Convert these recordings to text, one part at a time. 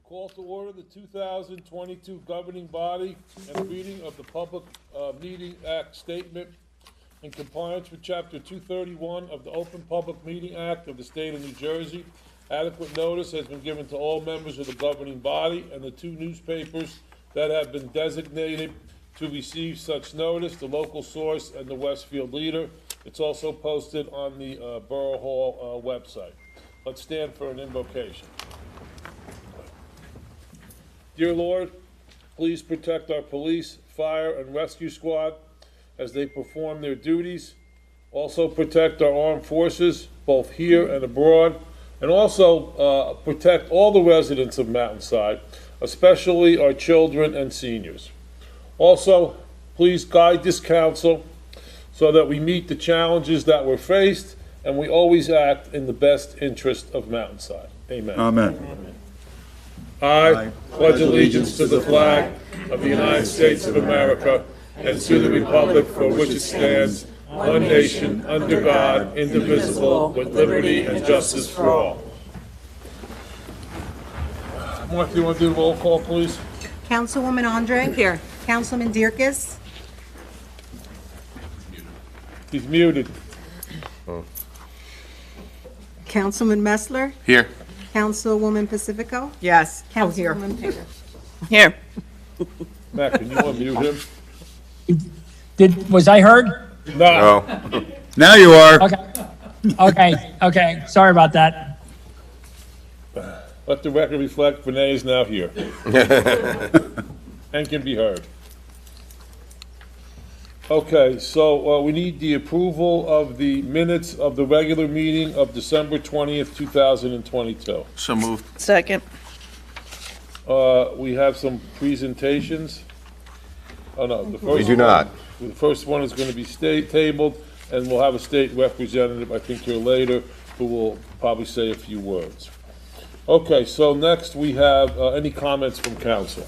Call to order the 2022 governing body and reading of the Public Meeting Act statement in compliance with Chapter 231 of the Open Public Meeting Act of the State of New Jersey. Adequate notice has been given to all members of the governing body and the two newspapers that have been designated to receive such notice, the Local Source and the Westfield Leader. It's also posted on the Borough Hall website. Let's stand for an invocation. Dear Lord, please protect our police, fire, and rescue squad as they perform their duties. Also protect our armed forces, both here and abroad, and also protect all the residents of Mountainside, especially our children and seniors. Also, please guide this council so that we meet the challenges that we're faced and we always act in the best interest of Mountainside. Amen. Amen. I pledge allegiance to the flag of the United States of America and to the republic for which it stands, one nation, under God, indivisible, with liberty and justice for all. Mark, you want to do the roll call, please? Councilwoman Andre. Here. Councilman Dierkes. He's muted. Councilman Messler. Here. Councilwoman Pacifico. Yes. Oh, here. Councilwoman Pager. Here. Matt, can you unmute him? Was I heard? No. Oh. Now you are. Okay. Sorry about that. Let the record reflect, Renee is now here. And can be heard. Okay, so we need the approval of the minutes of the regular meeting of December 20th, 2022. So moved. Second. We have some presentations. Oh, no, the first. We do not. The first one is going to be tabled, and we'll have a state representative, I think here later, who will probably say a few words. Okay, so next we have any comments from council?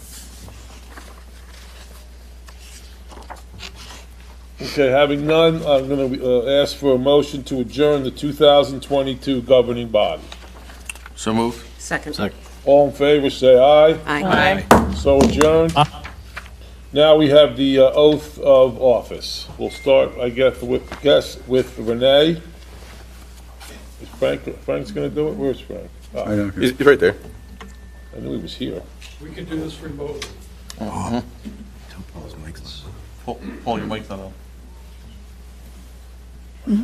Okay, having none, I'm going to ask for a motion to adjourn the 2022 governing body. So moved. Second. All in favor, say aye. Aye. So adjourned. Now we have the oath of office. We'll start, I guess, with Renee. Is Frank's going to do it? Where's Frank? I don't care. He's right there. I knew he was here. We can do this remotely. Pull your mic's not on. We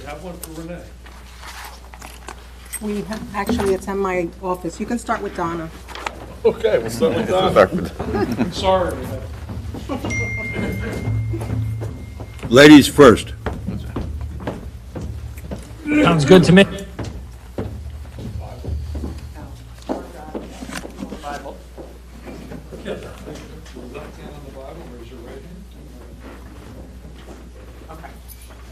have one for Renee. Actually, it's in my office. You can start with Donna. Okay, we'll start with Don. Sorry, Renee. Ladies first. Sounds good to me. Your left hand on the Bible, raise your right hand. Okay.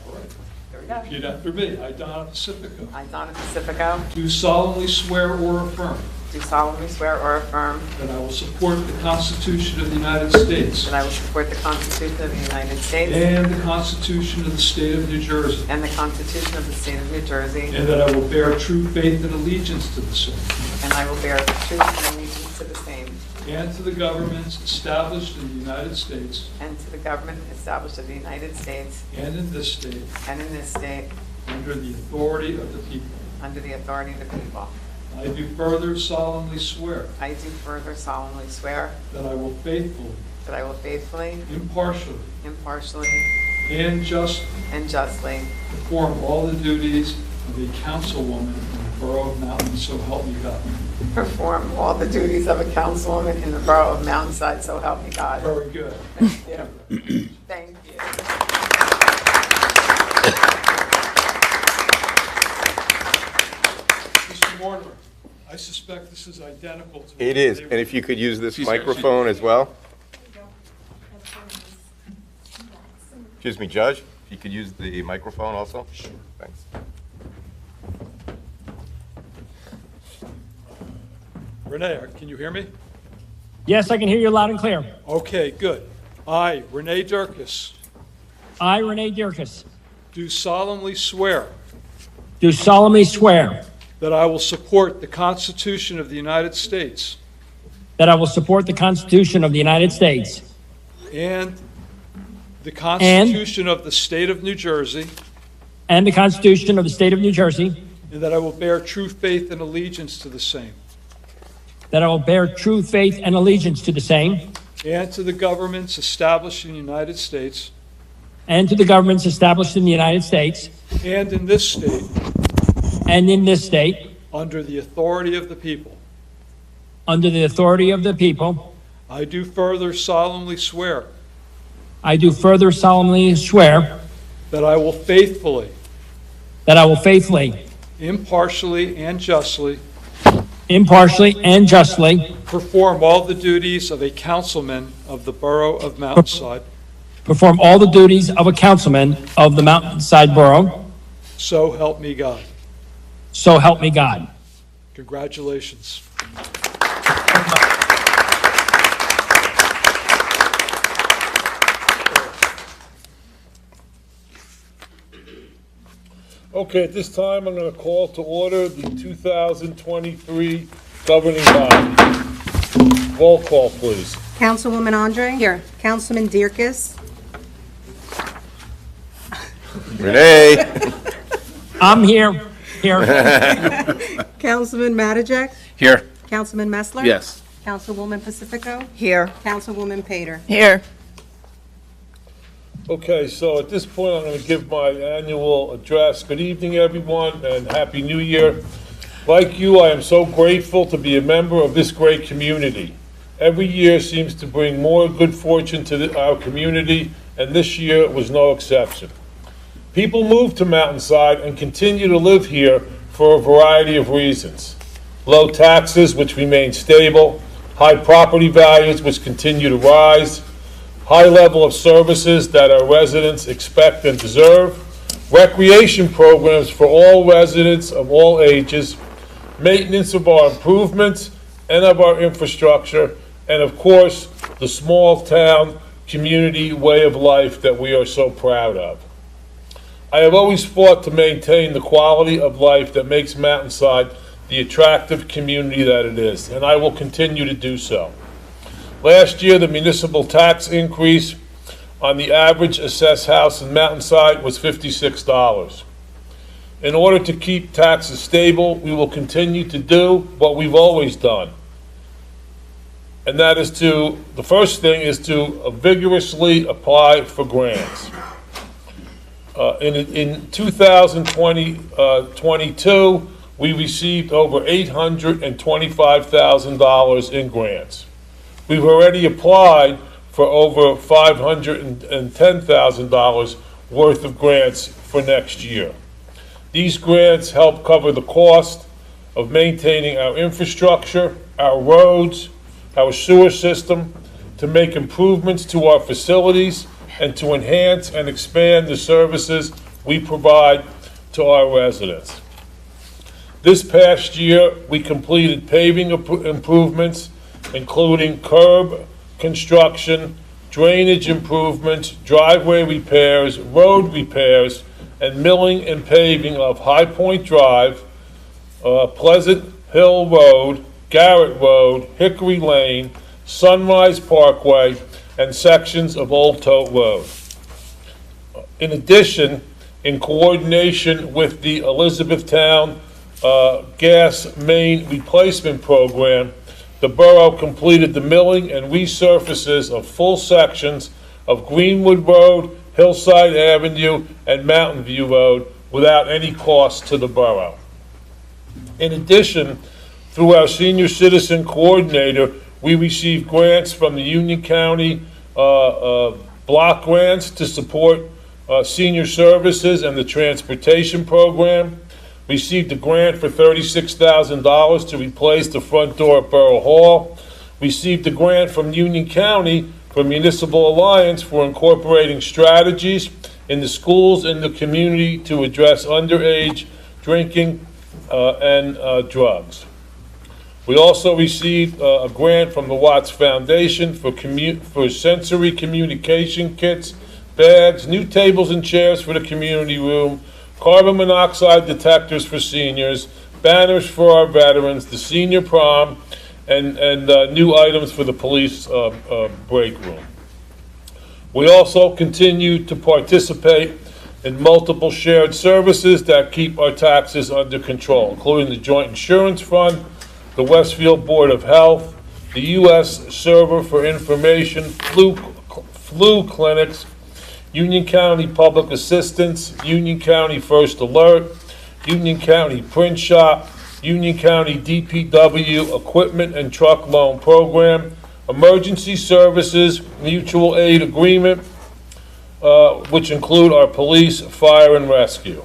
All right. There we go. Repeat after me. I, Donna Pacifico, I, Donna Pacifico, do solemnly swear or affirm do solemnly swear or affirm that I will support the Constitution of the United States that I will support the Constitution of the United States and the Constitution of the State of New Jersey, and the Constitution of the State of New Jersey, and that I will bear true faith and allegiance to the same and I will bear true allegiance to the same and to the governments established in the United States and to the government established of the United States and in this state and in this state under the authority of the people. under the authority of the people. I do further solemnly swear I do further solemnly swear that I will faithfully, that I will faithfully, impartially, impartially, and justly and justly perform all the duties of a councilwoman in the Borough of Mountain, so help me God. perform all the duties of a councilwoman in the Borough of Mountainside, so help me God. Very good. Thank you. Thank you. Mr. Mortimer, I suspect this is identical to. It is, and if you could use this microphone as well. Excuse me, Judge, if you could use the microphone also? Sure. Thanks. Renee, can you hear me? Yes, I can hear you loud and clear. Okay, good. I, Renee Durkis, I, Renee Dirkus, do solemnly swear do solemnly swear that I will support the Constitution of the United States that I will support the Constitution of the United States and the Constitution of the State of New Jersey, and the Constitution of the State of New Jersey, and that I will bear true faith and allegiance to the same, that I will bear true faith and allegiance to the same, and to the governments established in the United States and to the governments established in the United States and in this state, and in this state, under the authority of the people. under the authority of the people. I do further solemnly swear I do further solemnly swear that I will faithfully, that I will faithfully, impartially, and justly impartially, and justly perform all the duties of a councilman of the Borough of Mountainside, perform all the duties of a councilman of the Mountainside Borough. so help me God. So help me God. Congratulations. Okay, at this time, I'm going to call to order the 2023 governing body. Roll call, please. Councilwoman Andre? Here. Councilman Dirkus? Renee? I'm here. Councilman Matijek? Here. Councilman Messler? Yes. Councilwoman Pacifico? Here. Councilwoman Pater? Here. Okay, so at this point, I'm going to give my annual address. Good evening, everyone, and Happy New Year. Like you, I am so grateful to be a member of this great community. Every year seems to bring more good fortune to our community, and this year was no exception. People move to Mountainside and continue to live here for a variety of reasons. Low taxes, which remain stable, high property values, which continue to rise, high level of services that our residents expect and deserve, recreation programs for all residents of all ages, maintenance of our improvements and of our infrastructure, and of course, the small town community way of life that we are so proud of. I have always fought to maintain the quality of life that makes Mountainside the attractive community that it is, and I will continue to do so. Last year, the municipal tax increase on the average assessed house in Mountainside was $56. In order to keep taxes stable, we will continue to do what we've always done. And that is the first thing is to vigorously apply for grants. In 2022, we received over $825,000 in grants. We've already applied for over $510,000 worth of grants for next year. These grants help cover the cost of maintaining our infrastructure, our roads, our sewer system, to make improvements to our facilities, and to enhance and expand the services we provide to our residents. This past year, we completed paving improvements, including curb construction, drainage improvements, driveway repairs, road repairs, and milling and paving of High Point Drive, Pleasant Hill Road, Garrett Road, Hickory Lane, Sunrise Parkway, and sections of Old Tote Road. In addition, in coordination with the Elizabethtown Gas Main Replacement Program, the borough completed the milling and resurfaces of full sections of Greenwood Road, Hillside Avenue, and Mountain View Road without any cost to the borough. In addition, through our senior citizen coordinator, we received grants from the Union County block grants to support senior services and the transportation program. Received a grant for $36,000 to replace the front door at Borough Hall. Received a grant from Union County for Municipal Alliance for incorporating strategies in the schools and the community to address underage drinking and drugs. We also received a grant from the Watts Foundation for sensory communication kits, bags, new tables and chairs for the community room, carbon monoxide detectors for seniors, banners for our veterans, the senior prom, and new items for the police break room. We also continue to participate in multiple shared services that keep our taxes under control, including the Joint Insurance Fund, the Westfield Board of Health, the U.S. Server for Information, flu clinics, Union County Public Assistance, Union County First Alert, Union County Print Shop, Union County DPW Equipment and Truck Loan Program, Emergency Services Mutual Aid Agreement, which include our police, fire, and rescue.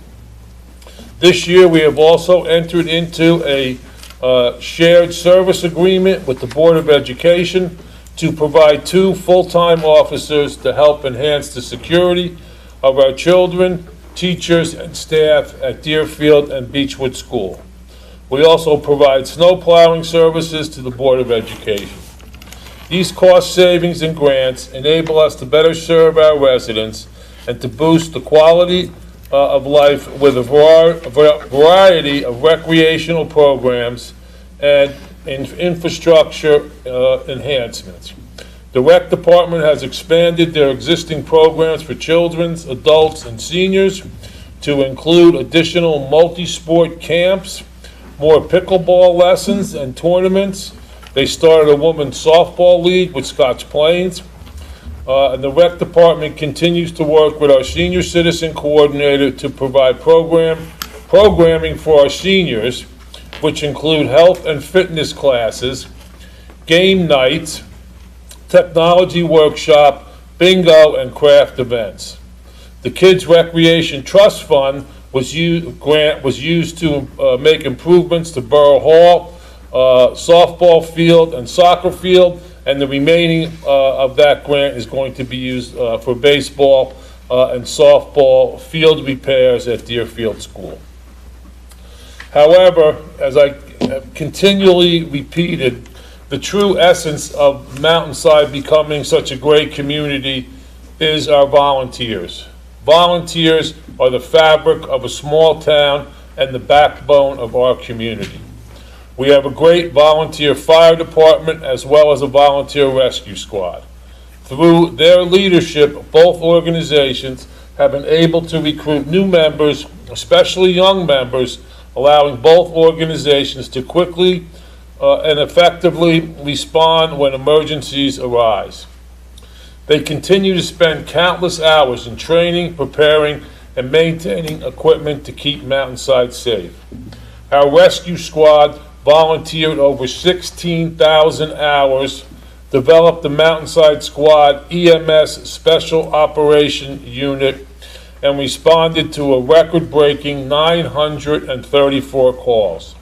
This year, we have also entered into a shared service agreement with the Board of Education to provide 2 full-time officers to help enhance the security of our children, teachers, and staff at Deerfield and Beechwood School. We also provide snow plowing services to the Board of Education. These cost savings and grants enable us to better serve our residents and to boost the quality of life with a variety of recreational programs and infrastructure enhancements. The Rec Department has expanded their existing programs for children, adults, and seniors to include additional multi-sport camps, more pickleball lessons and tournaments. They started a women's softball league with Scotch Plains. And the Rec Department continues to work with our senior citizen coordinator to provide programming for our seniors, which include health and fitness classes, game nights, technology workshop, bingo, and craft events. The Kids Recreation Trust Fund grant was used to make improvements to Borough Hall, softball field, and soccer field, and the remaining of that grant is going to be used for baseball and softball field repairs at Deerfield School. However, as I have continually repeated, the true essence of Mountainside becoming such a great community is our volunteers. Volunteers are the fabric of a small town and the backbone of our community. We have a great volunteer fire department as well as a volunteer rescue squad. Through their leadership, both organizations have been able to recruit new members, especially young members, allowing both organizations to quickly and effectively respond when emergencies arise. They continue to spend countless hours in training, preparing, and maintaining equipment to keep Mountainside safe. Our rescue squad volunteered over 16,000 hours, developed the Mountainside Squad EMS Special Operation Unit, and responded to a record-breaking 934 calls.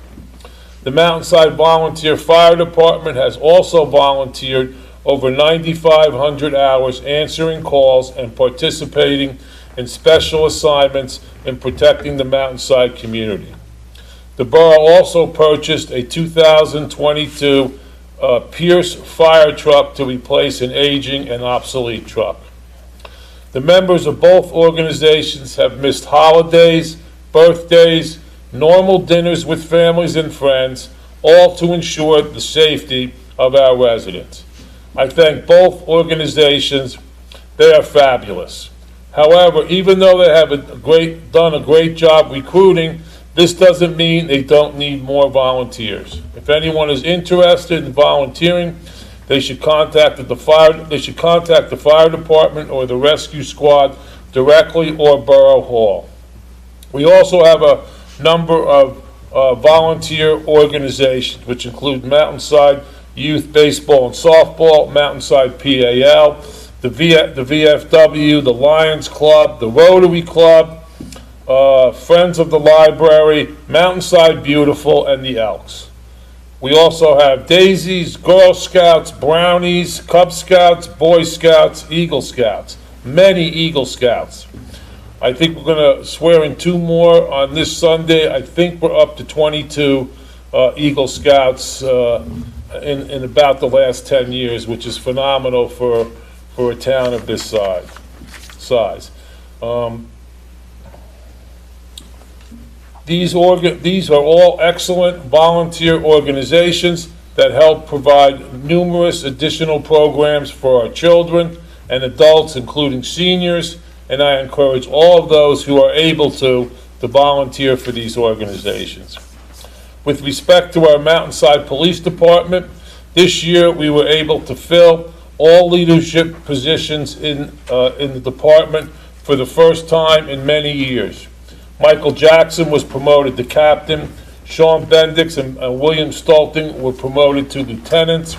The Mountainside Volunteer Fire Department has also volunteered over 9,500 hours answering calls and participating in special assignments in protecting the Mountainside community. The borough also purchased a 2022 Pierce fire truck to replace an aging and obsolete truck. The members of both organizations have missed holidays, birthdays, normal dinners with families and friends, all to ensure the safety of our residents. I thank both organizations. They are fabulous. However, even though they have done a great job recruiting, this doesn't mean they don't need more volunteers. If anyone is interested in volunteering, they should contact the fire department or the rescue squad directly or Borough Hall. We also have a number of volunteer organizations, which include Mountainside Youth Baseball and Softball, Mountainside PAL, the VFW, the Lions Club, the Rotary Club, Friends of the Library, Mountainside Beautiful, and the Elks. We also have Daisies, Girl Scouts, Brownies, Cub Scouts, Boy Scouts, Eagle Scouts, many Eagle Scouts. I think we're going to swear in 2 more on this Sunday. I think we're up to 22 Eagle Scouts in about the last 10 years, which is phenomenal for a town of this size. These are all excellent volunteer organizations that help provide numerous additional programs for our children and adults, including seniors, and I encourage all of those who are able to volunteer for these organizations. With respect to our Mountainside Police Department, this year we were able to fill all leadership positions in the department for the first time in many years. Michael Jackson was promoted to captain. Sean Bendix and William Stolting were promoted to lieutenants.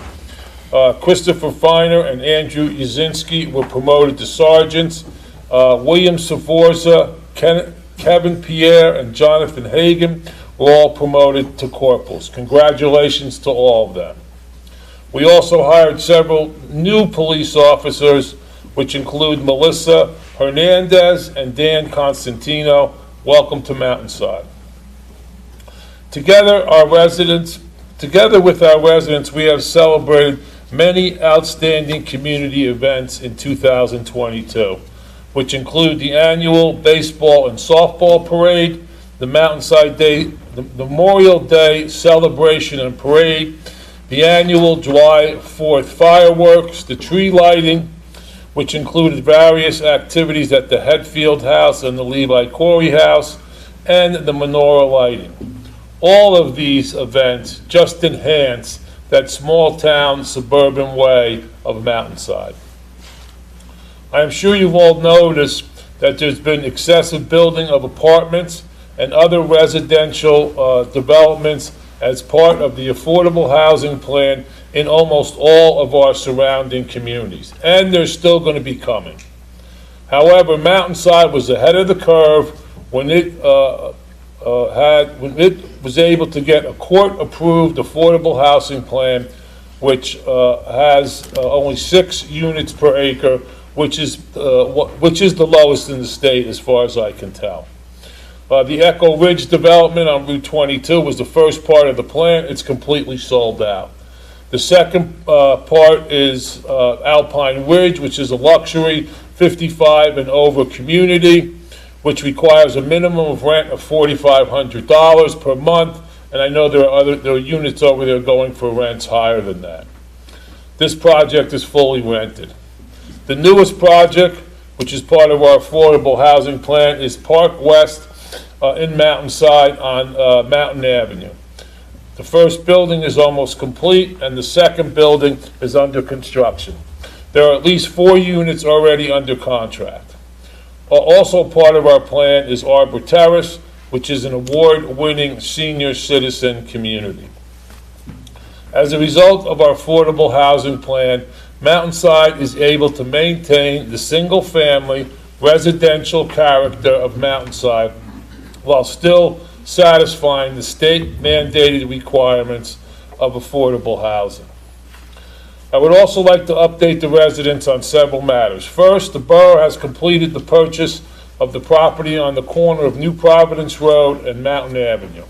Christopher Feiner and Andrew Yazinski were promoted to sergeants. William Saforza, Kevin Pierre, and Jonathan Hagan were all promoted to corporals. Congratulations to all of them. We also hired several new police officers, which include Melissa Hernandez and Dan Constantino. Welcome to Mountainside. Together with our residents, we have celebrated many outstanding community events in 2022, which include the annual baseball and softball parade, the Mountainside Day, the Memorial Day celebration and parade, the annual July 4th fireworks, the tree lighting, which included various activities at the Hetfield House and the Levi Corey House, and the menorah lighting. All of these events just enhance that small town suburban way of Mountainside. I am sure you've all noticed that there's been excessive building of apartments and other residential developments as part of the affordable housing plan in almost all of our surrounding communities, and they're still going to be coming. However, Mountainside was ahead of the curve when it was able to get a court-approved affordable housing plan, which has only 6 units per acre, which is the lowest in the state as far as I can tell. The Echo Ridge development on Route 22 was the first part of the plan. It's completely sold out. The second part is Alpine Ridge, which is a luxury 55 and over community, which requires a minimum of rent of $4,500 per month, and I know there are units over there going for rents higher than that. This project is fully rented. The newest project, which is part of our affordable housing plan, is Park West in Mountainside on Mountain Avenue. The first building is almost complete, and the second building is under construction. There are at least 4 units already under contract. Also part of our plan is Arbor Terrace, which is an award-winning senior citizen community. As a result of our affordable housing plan, Mountainside is able to maintain the single-family residential character of Mountainside while still satisfying the state-mandated requirements of affordable housing. I would also like to update the residents on several matters. First, the borough has completed the purchase of the property on the corner of New Providence Road and Mountain Avenue.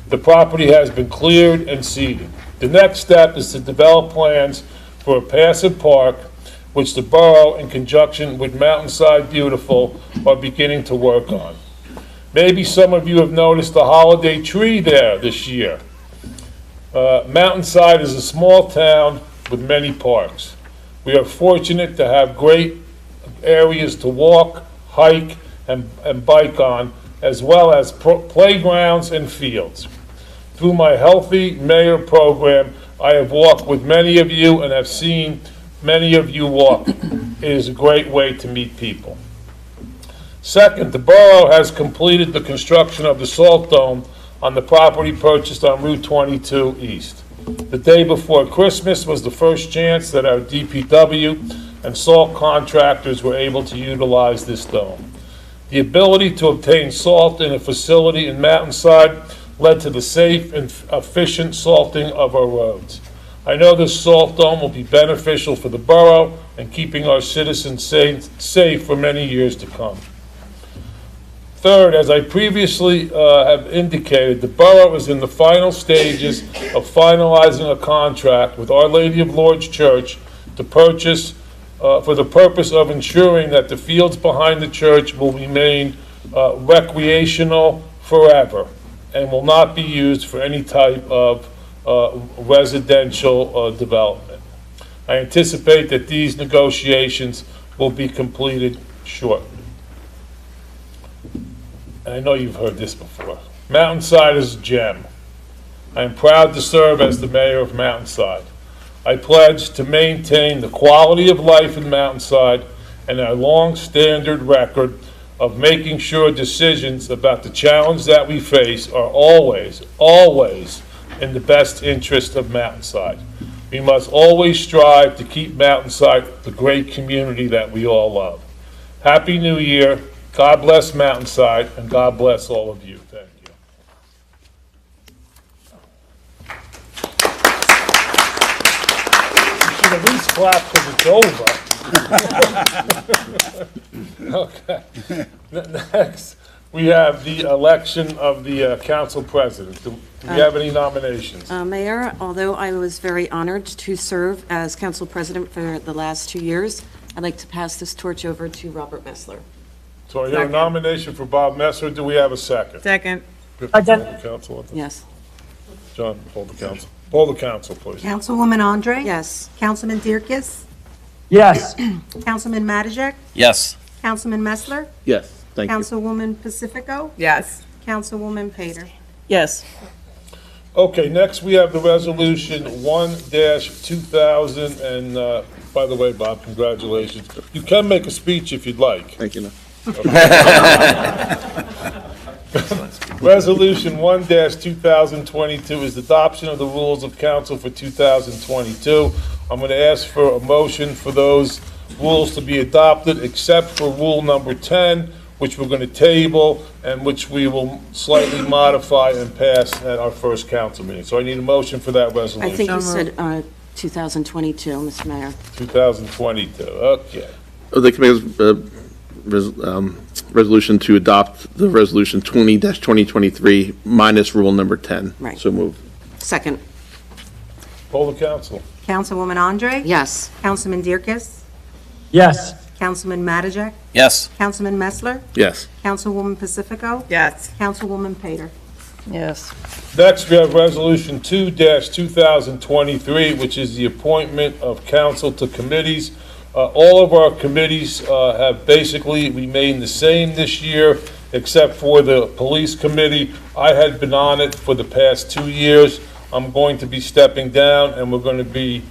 The property has been cleared and seeded. The next step is to develop plans for a passive park, which the borough, in conjunction with Mountainside Beautiful, are beginning to work on. Maybe some of you have noticed a holiday tree there this year. Mountainside is a small town with many parks. We are fortunate to have great areas to walk, hike, and bike on, as well as playgrounds and fields. Through my Healthy Mayor program, I have walked with many of you and have seen many of you walk. It is a great way to meet people. Second, the borough has completed the construction of the Salt Dome on the property purchased on Route 22 East. The day before Christmas was the first chance that our DPW and salt contractors were able to utilize this dome. The ability to obtain salt in a facility in Mountainside led to the safe and efficient salting of our roads. I know this salt dome will be beneficial for the borough and keeping our citizens safe for many years to come. Third, as I previously have indicated, the borough is in the final stages of finalizing a contract with Our Lady of Lourdes Church to purchase, for the purpose of ensuring that the fields behind the church will remain recreational forever and will not be used for any type of residential development. I anticipate that these negotiations will be completed shortly. And I know you've heard this before. Mountainside is a gem. I am proud to serve as the mayor of Mountainside. I pledge to maintain the quality of life in Mountainside and our long-standard record of making sure decisions about the challenge that we face are always, always in the best interest of Mountainside. We must always strive to keep Mountainside the great community that we all love. Happy New Year. God bless Mountainside, and God bless all of you. Thank you. You should at least clap because it's over. Okay. Next, we have the election of the council president. Do we have any nominations? Mayor, although I was very honored to serve as council president for the last 2 years, I'd like to pass this torch over to Robert Messler. So I hear a nomination for Bob Messer. Do we have a second? Second. Council. Yes. John, hold the council. Hold the council, please. Councilwoman Andre? Yes. Councilman Dierkes? Yes. Councilman Matijak? Yes. Councilman Messler? Yes, thank you. Councilwoman Pacifico? Yes. Councilwoman Pater? Yes. Okay, next we have the resolution 1-2000, and, by the way, Bob, congratulations. You can make a speech if you'd like. Thank you. Resolution 1-2022 is adoption of the rules of council for 2022. I'm going to ask for a motion for those rules to be adopted, except for rule number 10, which we're going to table and which we will slightly modify and pass at our first council meeting. So I need a motion for that I resolution. think you said 2022, Mr. Mayor. 2022, okay. The committee's resolution to adopt the resolution 20-2023 minus rule number 10. Right. So moved. Second. Poll the council. Councilwoman Andre? Yes. Councilman Dierkes? Yes. Councilman Matijak? Yes. Councilman Messler? Yes. Councilwoman Pacifico? Yes. Councilwoman Pater? Yes. Next, we have Resolution 2-2023, which is the appointment of council to committees. All of our committees have basically remained the same this year, except for the police committee. I had been on it for the past 2 years. I'm going to be stepping down, and I'm going to be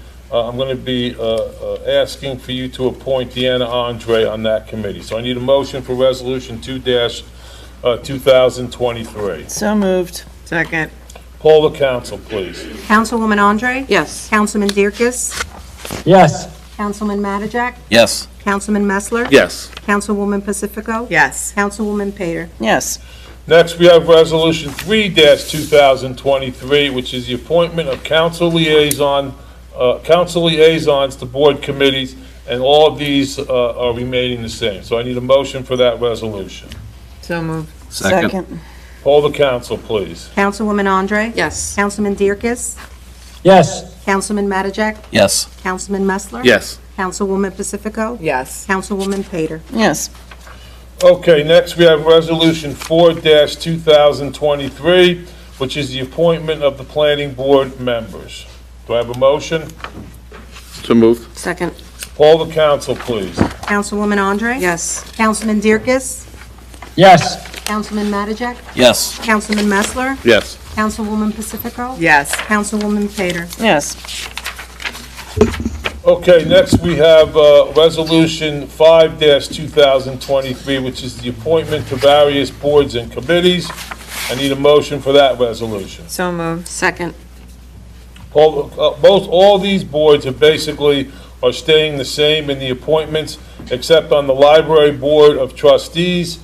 asking for you to appoint Deanna Andre on that committee. So I need a motion for Resolution 2-2023. So moved. Second. Poll the council, please. Councilwoman Andre? Yes. Councilman Dierkes? Yes. Councilman Matijak? Yes. Councilman Messler? Yes. Councilwoman Pacifico? Yes. Councilwoman Pater? Yes. Next, we have Resolution 3-2023, which is the appointment of council liaisons to board committees, and all of these are remaining the same. So I need a motion for that resolution. So moved. Second. Poll the council, please. Councilwoman Andre? Yes. Councilman Dierkes? Yes. Councilman Matijak? Yes. Councilman Messler? Yes. Councilwoman Pacifico? Yes. Councilwoman Pater? Yes. Okay, next we have Resolution 4-2023, which is the appointment of the planning board members. Do I have a motion? So moved. Second. Poll the council, please. Councilwoman Andre? Yes. Councilman Dierkes? Yes. Councilman Matijak? Yes. Councilman Messler? Yes. Councilwoman Pacifico? Yes. Councilwoman Pater? Yes. Okay, next we have Resolution 5-2023, which is the appointment to various boards and committees. I need a motion for that resolution. So moved. Second. All these boards are basically are staying the same in the appointments, except on the Library Board of Trustees.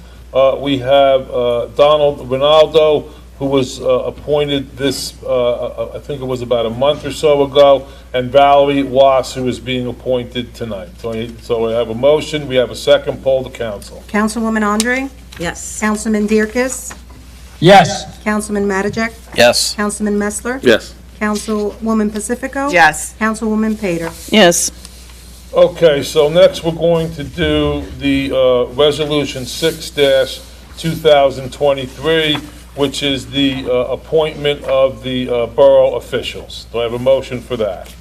We have Donald Ronaldo, who was appointed this, I think it was about a month or so ago, and Valerie Wass, who is being appointed tonight. So I have a motion, we have a second. Poll the council. Councilwoman Andre? Yes. Councilman Dierkes, Yes. Councilman Mattajek, Yes. Councilman Messler, Yes. Councilwoman Pacifico. Yes. Councilwoman Pater. Yes. Okay, so next we're going to do the Resolution 6-2023, which is the appointment of the borough officials. Do I have a motion for that?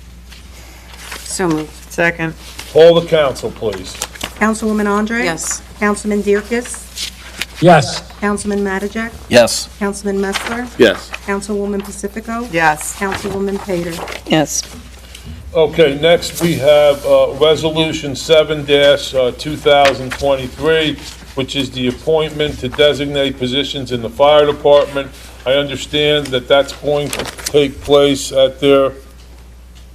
So moved. Second. Poll the council, please. Councilwoman Andre. Yes. Councilman Dierkes, Yes. Councilman Mattajek, Yes. Councilman Messler, Yes. Councilwoman Pacifico. Yes. Councilwoman Pater. Yes. Okay, next we have Resolution 7-2023, which is the appointment to designate positions in the fire department. I understand that that's going to take place at their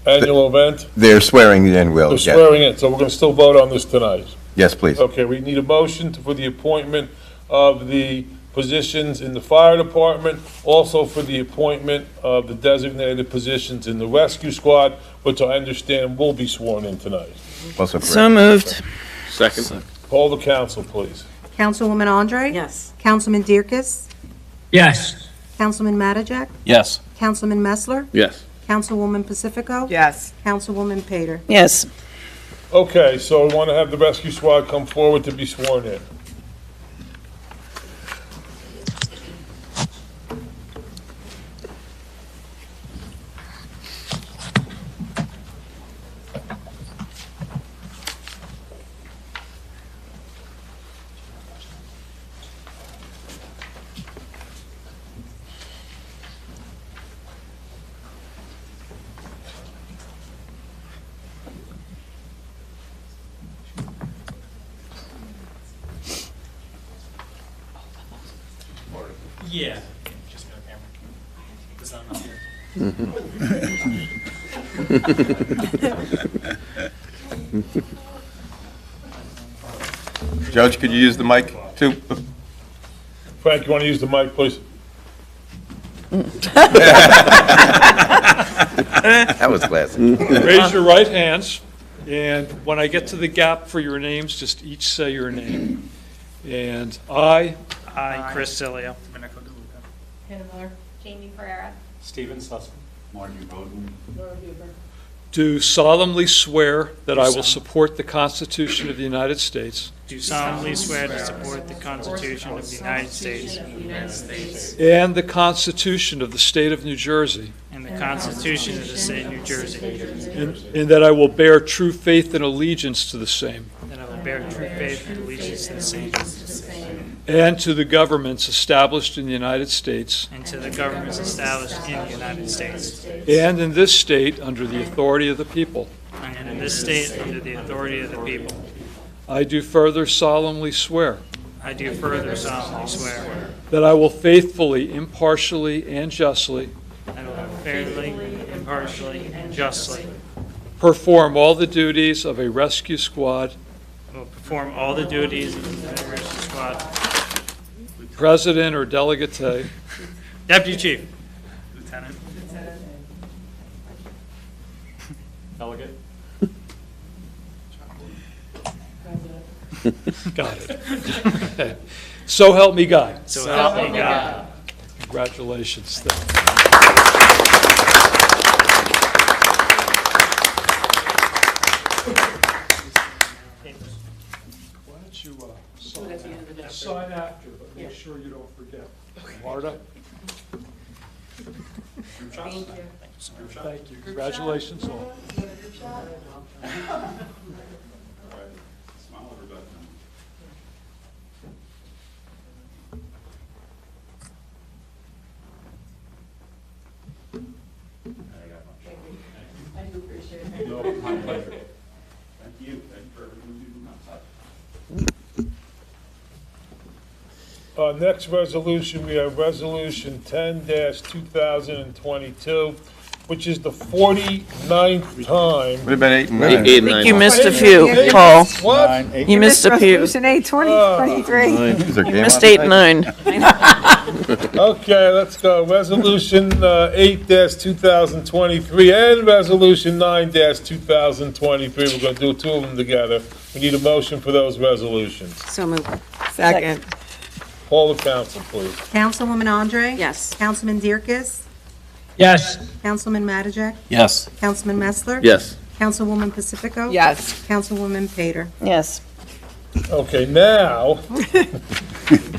annual event. They're swearing in, Will. They're Yes. swearing in, so we're going to still vote on this tonight. Yes, please. Okay, we need a motion for the appointment of the positions in the fire department, also for the appointment of the designated positions in the rescue squad, which I understand will be sworn in tonight. Also correct. So moved. Second. Poll the council, please. Councilwoman Andre. Yes. Councilman Dierkes, Yes. Councilman Mattajek, Yes. Councilman Messler, Yes. Councilwoman Pacifico. Yes. Councilwoman Pater. Yes. Okay, so we want to have the rescue squad come forward to be sworn in. Yeah. Judge, could you use the mic too? Frank, you want to use the mic, please? That was classic. Raise your right hands, and when I get to the gap for your names, just each say your name. And I Chris Cilio. Hannah Miller. Jamie Pereira. Steven Sussman. Martin Bowden. Laura Huber. do solemnly swear that I will support the Constitution of the United States Do solemnly swear to support the Constitution of the United States and the Constitution of the State of New Jersey, and the Constitution of the State of New Jersey, and that I will bear true faith and allegiance to the same that I will bear true faith and allegiance to the same, and to the governments established in the United States and to the governments established in the United States, and in this state under the authority of the people. and in this state under the authority of the people. I do further solemnly swear I do further solemnly swear that I will faithfully, impartially, and justly that I will fairly, impartially, and justly perform all the duties of a rescue squad will perform all the duties of the rescue squad president or delegate, Deputy Chief. Lieutenant. delegate. Got it. So help me God. So help me God. Congratulations. Why don't you sign after, but make sure you don't forget. Marta? Thank you. Thank you. Congratulations all. I do appreciate it. No, my pleasure. Thank you. Thank you for everything you do. Next resolution, we have Resolution 10-2022, which is the 49th time. Would have been 8 and 9. 8 and I think 9. you missed a few, Paul. What? You missed a few. Resolution 8, 2023. You missed 8 and 9. Okay, let's go. Resolution 8-2023 and Resolution 9-2023. We're going to do two of them together. We need a motion for those resolutions. So moved. Second. Poll the council, please. Councilwoman Andre? Yes. Councilman Dierkes? Yes. Councilman Mattajak? Yes. Councilman Messler? Yes. Councilwoman Pacifico? Yes. Councilwoman Pater? Yes. Okay, now,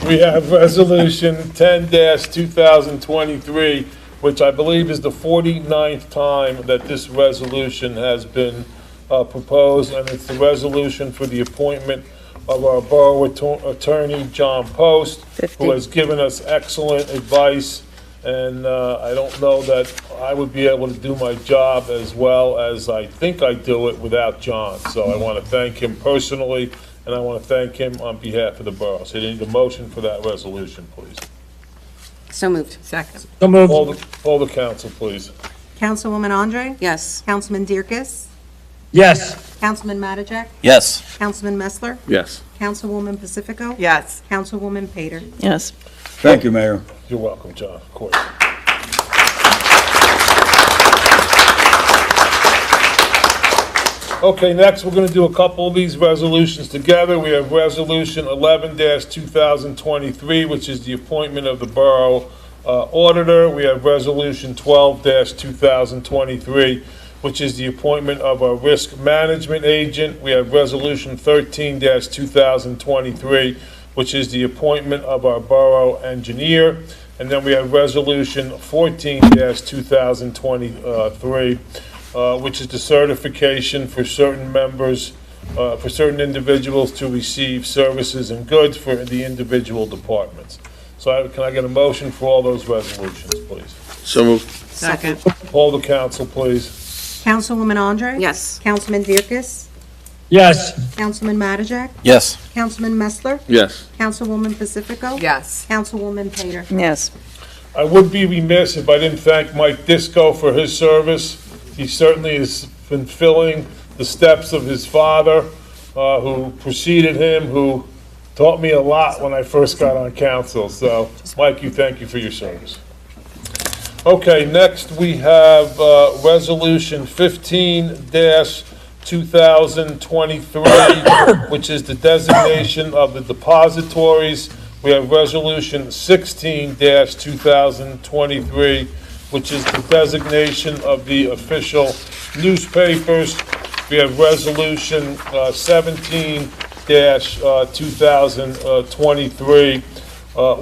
we have Resolution 10-2023, which I believe is the 49th time that this resolution has been proposed, and it's the resolution for the appointment of our Borough Attorney, John Post, who has given us excellent advice, and I don't know that I would be able to do my job as well as I think I do it without John. So I want to thank him personally, and I want to thank him on behalf of the borough. So I need a motion for that resolution, please. So moved. Second. So moved. Poll the council, please. Councilwoman Andre? Yes. Councilman Dierkes? Yes. Councilman Mattajak? Yes. Councilman Messler? Yes. Councilwoman Pacifico? Yes. Councilwoman Pater? Yes. Thank you, Mayor. You're welcome, John, of course. Okay, next, we're going to do a couple of these resolutions together. We have Resolution 11-2023, which is the appointment of the Borough Auditor. We have Resolution 12-2023, which is the appointment of our Risk Management Agent. We have Resolution 13-2023, which is the appointment of our Borough Engineer. And then we have Resolution 14-2023, which is the certification for certain members, for certain individuals to receive services and goods for the individual departments. So can I get a motion for all those resolutions, please? So moved. Second. Poll the council, please. Councilwoman Andre? Yes. Councilman Dierkes? Yes. Councilman Mattajak? Yes. Councilman Messler? Yes. Councilwoman Pacifico? Yes. Councilwoman Pater? Yes. I would be remiss if I didn't thank Mike Disco for his service. He certainly has been filling the steps of his father, who preceded him, who taught me a lot when I first got on council. So, Mike, thank you for your service. Okay, next we have Resolution 15-2023, which is the designation of the depositories. We have Resolution 16-2023, which is the designation of the official newspapers. We have Resolution 17-2023,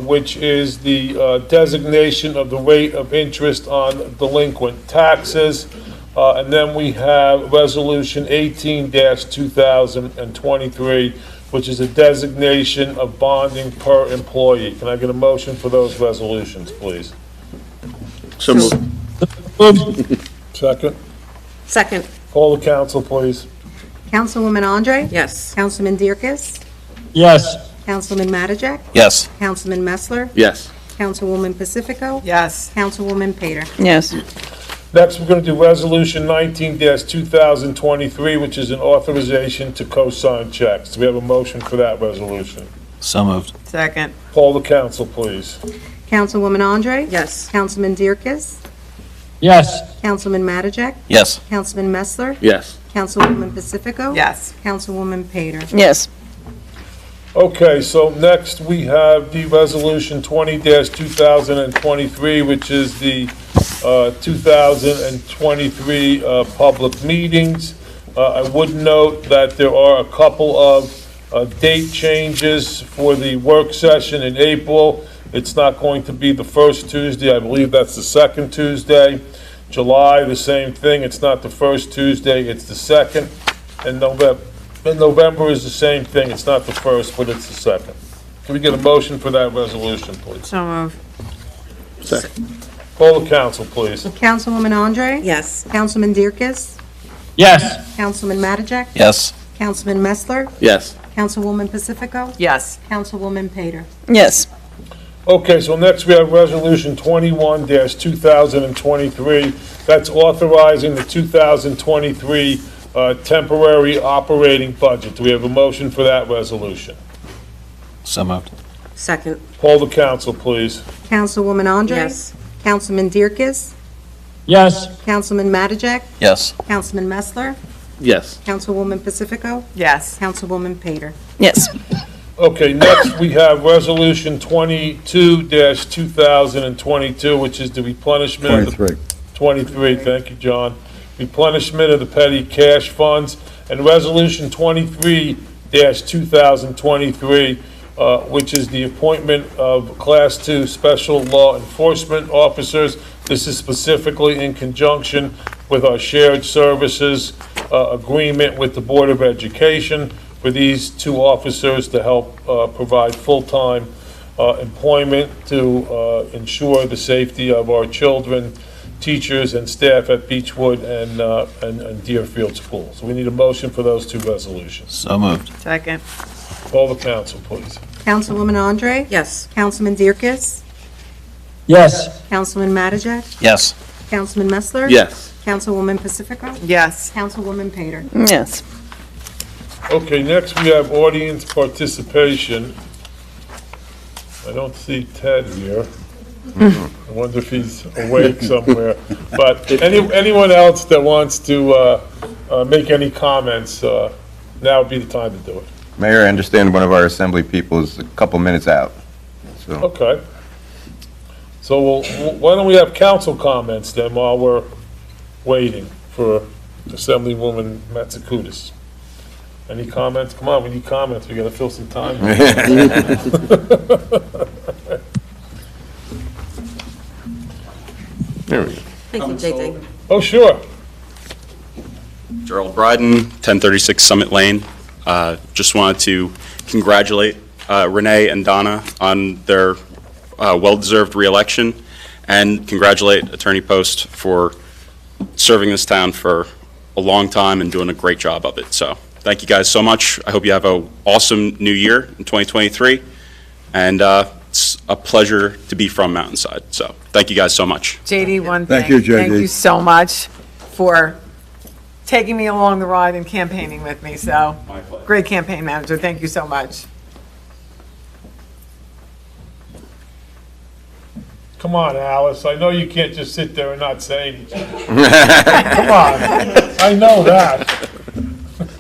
which is the designation of the rate of interest on delinquent taxes. And then we have Resolution 18-2023, which is a designation of bonding per employee. Can I get a motion for those resolutions, please? So moved. Moved. Second. Second. Call the council, please. Councilwoman Andre? Yes. Councilman Dierkes? Yes. Councilman Mattajak? Yes. Councilman Messler? Yes. Councilwoman Pacifico? Yes. Councilwoman Pater? Yes. Next, we're going to do Resolution 19-2023, which is an authorization to co-sign checks. Do we have a motion for that resolution? So moved. Second. Call the council, please. Councilwoman Andre? Yes. Councilman Dierkes? Yes. Councilman Mattajak? Yes. Councilman Messler? Yes. Councilwoman Pacifico? Yes. Councilwoman Pater? Yes. Okay, so next we have the Resolution 20-2023, which is the 2023 public meetings. I would note that there are a couple of date changes for the work session in April. It's not going to be the first Tuesday, I believe that's the second Tuesday. July, the same thing, it's not the first Tuesday, it's the second. And November is the same thing, it's not the first, but it's the second. Can we get a motion for that resolution, please? So moved. Second. Call the council, please. Councilwoman Andre? Yes. Councilman Dierkes? Yes. Councilman Mattajak? Yes. Councilman Messler? Yes. Councilwoman Pacifico? Yes. Councilwoman Pater? Yes. Okay, so next we have Resolution 21-2023. That's authorizing the 2023 temporary operating budget. Do we have a motion for that resolution? So moved. Second. Call the council, please. Councilwoman Andre? Yes. Councilman Dierkes? Yes. Councilman Mattajak? Yes. Councilman Messler? Yes. Councilwoman Pacifico? Yes. Councilwoman Pater? Yes. Okay, next we have Resolution 22-2022, which is the replenishment of the 23, thank you, John. Replenishment of the petty cash funds, and Resolution 23-2023, which is the appointment of Class 2 Special Law Enforcement Officers. This is specifically in conjunction with our shared services agreement with the Board of Education for these two officers to help provide full-time employment to ensure the safety of our children, teachers, and staff at Beechwood and Deerfield Schools. So we need a motion for those two resolutions. So moved. Second. Call the council, please. Councilwoman Andre? Yes. Councilman Dierkes? Yes. Councilman Mattajak? Yes. Councilman Messler? Yes. Councilwoman Pacifico? Yes. Councilwoman Pater? Yes. Okay, next we have audience participation. I don't see Ted here. I wonder if he's awake somewhere. But anyone else that wants to make any comments, now would be the time to do it. Mayor, I understand one of our assembly people is a couple minutes out, so. Okay. So why don't we have council comments then while we're waiting for Assemblywoman Matsakudis? Any comments? Come on, we need comments. We gotta fill some time. There we go. Thank you, JJ. Oh, sure. Gerald Bryden, 1036 Summit Lane. Just wanted to congratulate Renee and Donna on their well-deserved reelection, and congratulate Attorney Post for serving this town for a long time and doing a great job of it. So thank you guys so much. I hope you have an awesome new year in 2023, and it's a pleasure to be from Mountainside. So thank you guys so much. JD, one thing. Thank you, JD. Thank you so much for taking me along the ride and campaigning with me. So, My pleasure. great campaign manager. Thank you so much. Come on, Alice. I know you can't just sit there and not say anything. Come on. I know that. No,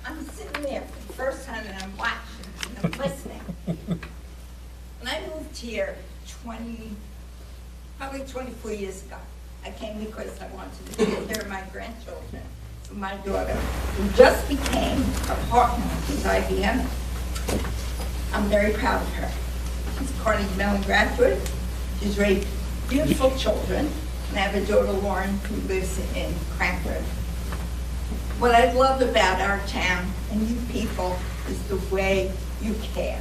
I'm sitting there for the first time and I'm watching and I'm listening. When I moved here probably 24 years ago, I came because I wanted to take care of my grandchildren. So my daughter, who just became a partner with IBM, I'm very proud of her. She's a Carnegie Mellon graduate. She's raised beautiful children. And I have a daughter, Lauren, who lives in Cranford. What I love about our town and you people is the way you care.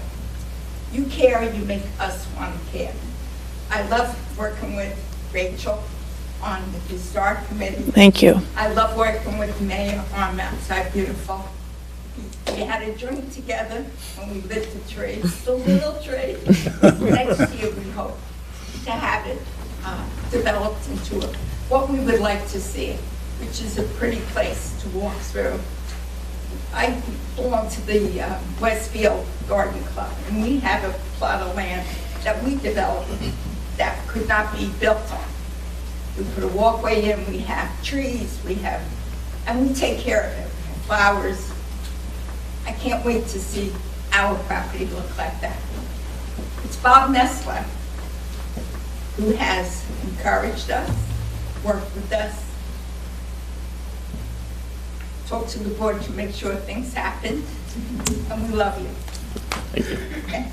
You care, you make us want to care. I love working with Rachel on the historic committee. Thank you. I love working with the mayor on Mountainside Beautiful. We had a drink together when we lit the tree, the little tree. Next year, we hope to have it developed into what we would like to see, which is a pretty place to walk through. I belong to the Westfield Garden Club, and we have a plot of land that we developed that could not be built on. We put a walkway in, we have trees, and we take care of it. We have flowers. I can't wait to see our property look like that. It's Bob Messler who has encouraged us, worked with us, talked to the board to make sure things happen, and we love you. Thank you. Okay.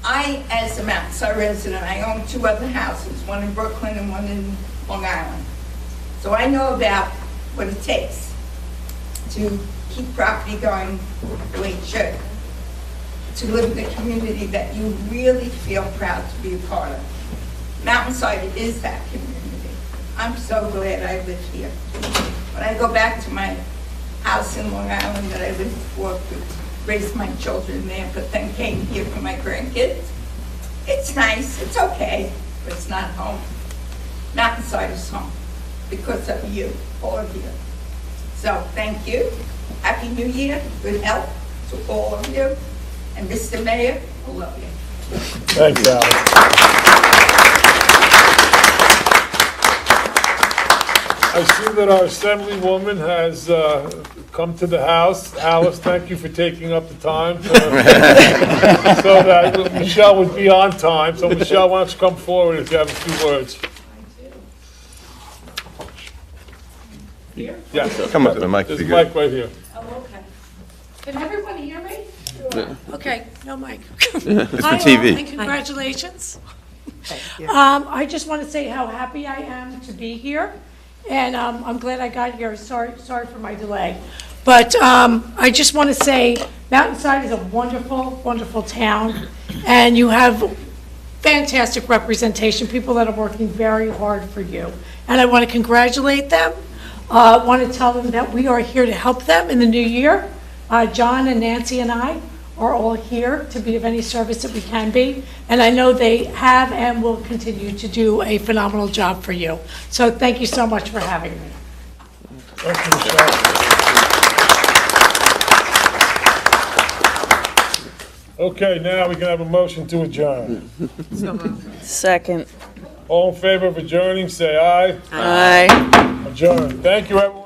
I, as a Mountainside resident, I own 2 other houses, one in Brooklyn and one in Long Island. So I know about what it takes to keep property going the way it should, to live in a community that you really feel proud to be a part of. Mountainside is that community. I'm so glad I live here. When I go back to my house in Long Island that I lived before, raised my children there, but then came here for my grandkids, it's nice, it's okay, but it's not home. Mountainside is home because of you, all of you. So thank you. Happy New Year. Good health to all of you. And Mr. Mayor, I love you. Thanks, Alice. I see that our Assemblywoman has come to the House. Alice, thank you for taking up the time so that Michelle would be on time. So Michelle, why don't you come forward if you have a few words? Yes. Come up to the mic. There's a mic right here. Oh, okay. Can everybody hear me? Okay, no mic. It's for Hi, all, TV. and congratulations. I just want to say how happy I am to be here, and I'm glad I got here. Sorry for my delay. But I just want to say Mountainside is a wonderful, wonderful town, and you have fantastic representation, people that are working very hard for you. And I want to congratulate them. I want to tell them that we are here to help them in the new year. John and Nancy and I are all here to be of any service that we can be. And I know they have and will continue to do a phenomenal job for you. So thank you so much for having me. Thank you, Michelle. Okay, now we can have a motion to adjourn. Second. All in favor of adjourning, say aye. Aye. Adjourn. Thank you, everyone.